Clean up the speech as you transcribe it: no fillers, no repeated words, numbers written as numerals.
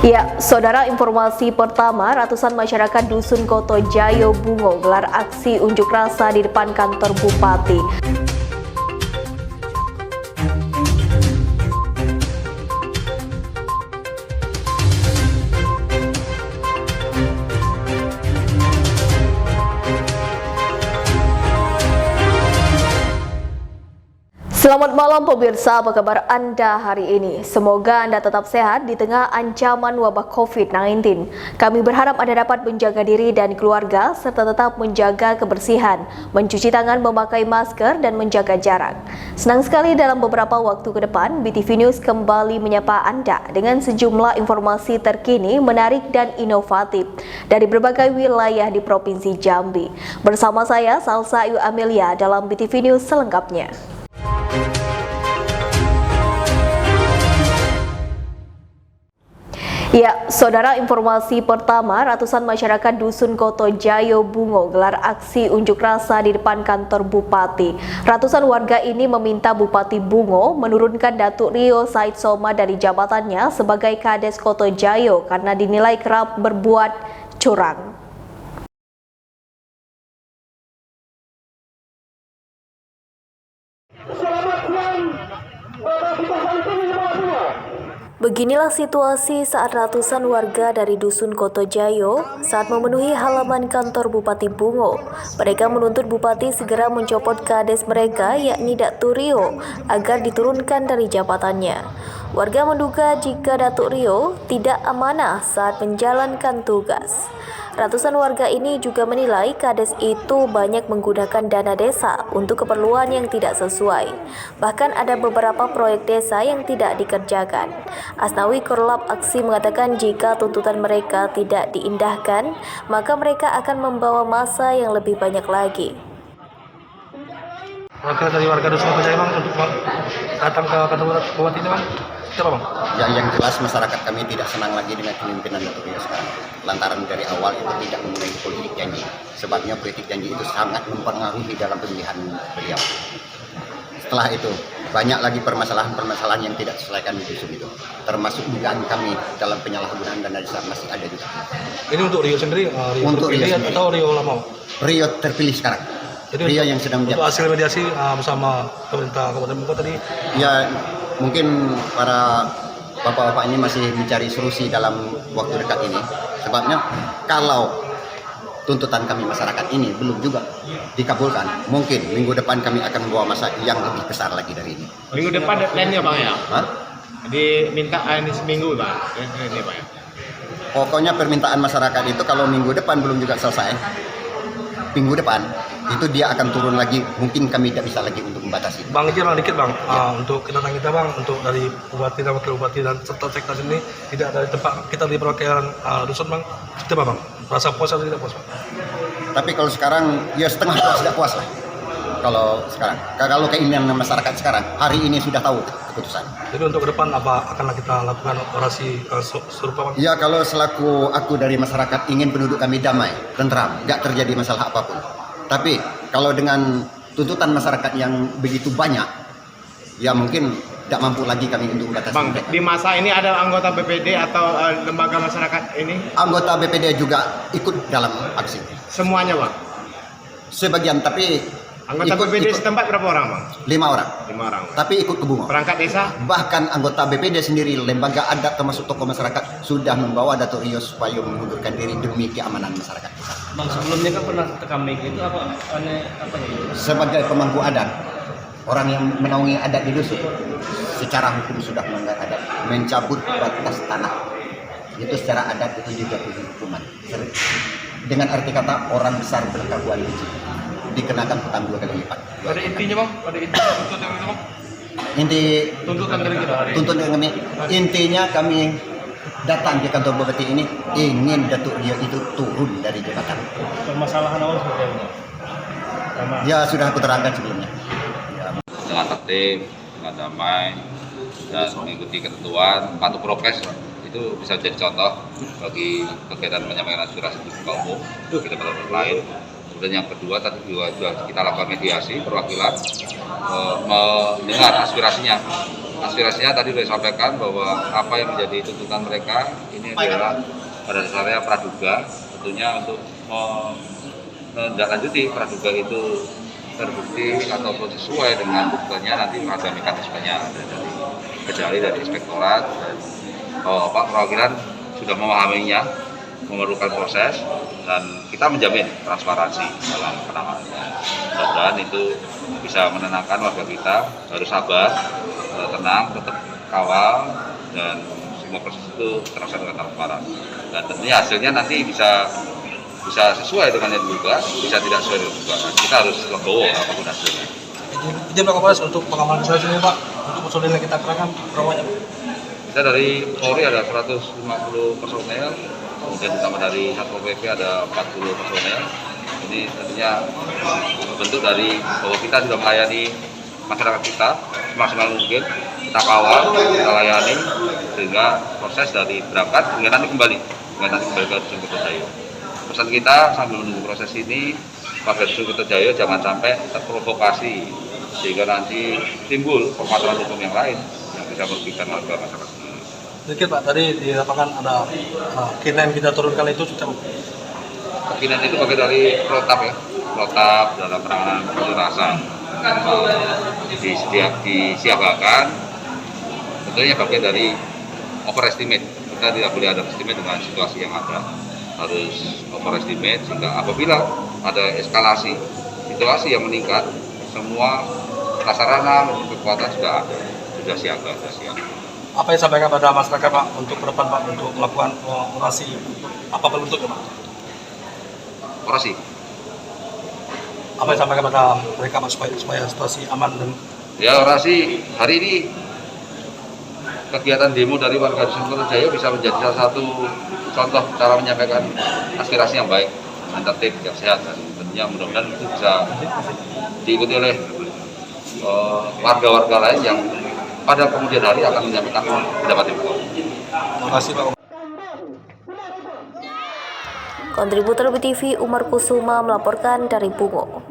Ya, saudara, informasi pertama, ratusan masyarakat Dusun Koto Jayo Bungo gelar aksi unjuk rasa di depan kantor Bupati. Selamat malam pemirsa, apa kabar Anda hari ini? Semoga Anda tetap sehat di tengah ancaman wabah COVID-19. Kami berharap Anda dapat menjaga diri dan keluarga serta tetap menjaga kebersihan, mencuci tangan, memakai masker, dan menjaga jarak. Senang sekali dalam beberapa waktu ke depan, BTV News kembali menyapa Anda dengan sejumlah informasi terkini, menarik, dan inovatif dari berbagai wilayah di Provinsi Jambi. Bersama saya, Salsa Ayu Amelia, dalam BTV News selengkapnya. Ya, saudara, informasi pertama, ratusan masyarakat Dusun Koto Jayo Bungo gelar aksi unjuk rasa di depan kantor Bupati. Ratusan warga ini meminta Bupati Bungo menurunkan Datuk Rio Said Soma dari jabatannya sebagai Kades Koto Jayo karena dinilai kerap berbuat curang. Beginilah situasi saat ratusan warga dari Dusun Koto Jayo saat memenuhi halaman kantor Bupati Bungo. Mereka menuntut Bupati segera mencopot kades mereka, yakni Datuk Rio, agar diturunkan dari jabatannya. Warga menduga jika Datuk Rio tidak amanah saat menjalankan tugas. Ratusan warga ini juga menilai kades itu banyak menggunakan dana desa untuk keperluan yang tidak sesuai. Bahkan ada beberapa proyek desa yang tidak dikerjakan. Asnawi Korlap Aksi mengatakan jika tuntutan mereka tidak diindahkan, maka mereka akan membawa massa yang lebih banyak lagi. Wakil dari warga Dusun Koto Jayo, Bang, untuk datang ke kantor Bupati ini, Bang, siapa, Bang? Yang jelas masyarakat kami tidak senang lagi dengan kepemimpinan Datuk Rio sekarang. Lantaran dari awal itu tidak memulai politik janji. Sebabnya politik janji itu sangat mempengaruhi dalam pemilihan beliau. Setelah itu, banyak lagi permasalahan-permasalahan yang tidak diselesaikan di dusun itu. Termasuk dugaan kami dalam penyalahgunaan dana desa masih ada juga. Ini untuk Rio sendiri? Untuk Rio sendiri. Atau Rio lama? Rio terpilih sekarang. Jadi Rio yang sedang untuk hasil mediasi bersama pemerintah Kabupaten Bungo tadi? Ya, mungkin para bapak-bapak ini masih mencari solusi dalam waktu dekat ini. Sebabnya kalau tuntutan kami masyarakat ini belum juga dikabulkan, mungkin minggu depan kami akan membawa masa yang lebih besar lagi dari ini. Minggu depan deadline-nya, Bang, ya? Hah? Diminta ini seminggu, Bang. Ini, Bang, ya? Pokoknya permintaan masyarakat itu kalau minggu depan belum juga selesai, minggu depan itu dia akan turun lagi. Mungkin kami tidak bisa lagi untuk membatasi. Bang, izin Bang, dikit Bang, untuk kedatangan kita Bang, untuk dari Bupati dan Wakil Bupati dan serta seknas ini tidak dari tempat kita di perwakilan Dusun, Bang, kita Bang, rasa puas atau tidak puas, Bang? Tapi kalau sekarang ya setengah puas, tidak puas lah. Kalau sekarang, kalau keinginan masyarakat sekarang, hari ini sudah tahu keputusan. Jadi untuk ke depan apa akan kita lakukan orasi serupa, Bang? Ya, kalau selaku aku dari masyarakat ingin penduduk kami damai, tentram, nggak terjadi masalah apapun. Tapi kalau dengan tuntutan masyarakat yang begitu banyak, ya mungkin tidak mampu lagi kami untuk membatasi. Bang, mereka. di masa ini ada anggota BPD atau lembaga masyarakat ini? Anggota BPD juga ikut dalam aksi. Semuanya, Bang? Sebagian, tapi Anggota BPD setempat berapa orang, Bang? 5 orang. 5 orang. Tapi ikut ke Bungo. Perangkat desa? Bahkan anggota BPD sendiri, lembaga adat termasuk tokoh masyarakat sudah membawa Datuk Rio supaya mengundurkan diri demi keamanan masyarakat. Bang, sebelumnya kan pernah tekan mic itu apa ya? Sebagai pemangku adat, orang yang menaungi adat di dusun, secara hukum sudah melanggar adat, mencabut batas tanah. Itu secara adat itu juga hukuman. Dengan arti kata orang besar berkelakuan licik, dikenakan hutang 2 kali lipat. Pada intinya Bang, pada intinya tuntutan itu Bang. Tuntutan kami, intinya kami datang ke kantor Bupati ini ingin Datuk Rio itu turun dari jabatan. Permasalahan awal seperti apa? Ya sudah aku terangkan sebelumnya. Dengan tertib, dengan damai, dan mengikuti ketentuan, patuh prokes itu bisa jadi contoh bagi kegiatan menyampaikan aspirasi di muka umum kita pada lain. Kemudian yang kedua tadi juga kita lakukan mediasi perwakilan mendengar aspirasinya aspirasinya tadi sudah disampaikan bahwa apa yang menjadi tuntutan mereka ini adalah pada dasarnya praduga, tentunya untuk menindaklanjuti praduga itu terbukti ataupun sesuai dengan tuntutannya, nanti ada mekanismenya, ada dari kecuali dari inspektorat dan Pak perwakilan sudah memahaminya, memerlukan proses, dan kita menjamin transparansi dalam penanganannya. Mudah-mudahan itu bisa menenangkan warga kita, harus sabar, tenang, tetap kawal, dan semua proses itu terlaksana dengan transparan. Dan tentunya hasilnya nanti bisa sesuai dengan yang diduga, bisa tidak sesuai dengan dugaan. Kita harus legowo apapun hasilnya. Izin Pak Kapolres untuk pengamanan di sini Pak, untuk personil yang kita kerahkan berapa banyak? Kita dari Polri ada 150 personel, kemudian ditambah dari Satpol PP ada 40 personel. Ini tentunya bentuk dari bahwa kita sudah melayani masyarakat kita semaksimal mungkin, kita kawal, kita layani sehingga proses dari berangkat hingga nanti kembali ke Dusun Kertojayo. Pesan kita sambil menunggu proses ini, warga Dusun Kertojayo jangan sampai terprovokasi sehingga nanti timbul permasalahan hukum yang lain yang bisa merugikan warga masyarakat. Sedikit Pak, tadi di lapangan ada K9 kita turunkan itu sudah. K9 itu bagian dari protap ya, protap dalam penanganan unjuk rasa. Disiagakan, tentunya bagian dari overestimate. Kita tidak boleh underestimate dengan situasi yang ada, harus overestimate sehingga apabila ada eskalasi situasi yang meningkat, semua prasarana maupun kekuatan sudah ada, sudah siaga, sudah siap. Apa yang sampaikan pada masyarakat Pak untuk ke depan Pak untuk melakukan orasi apa bentuknya Pak? Orasi. Apa yang sampaikan pada mereka Pak supaya situasi aman dan ya orasi hari ini kegiatan demo dari warga Dusun Kertojayo bisa menjadi salah satu contoh cara menyampaikan aspirasi yang baik, yang tertib, yang sehat, dan tentunya mudah-mudahan itu bisa diikuti oleh warga-warga lain yang pada kemudian hari akan menyampaikan pendapat itu. terima kasih Pak. Kontributor BTV Umar Kusuma melaporkan dari Bungo.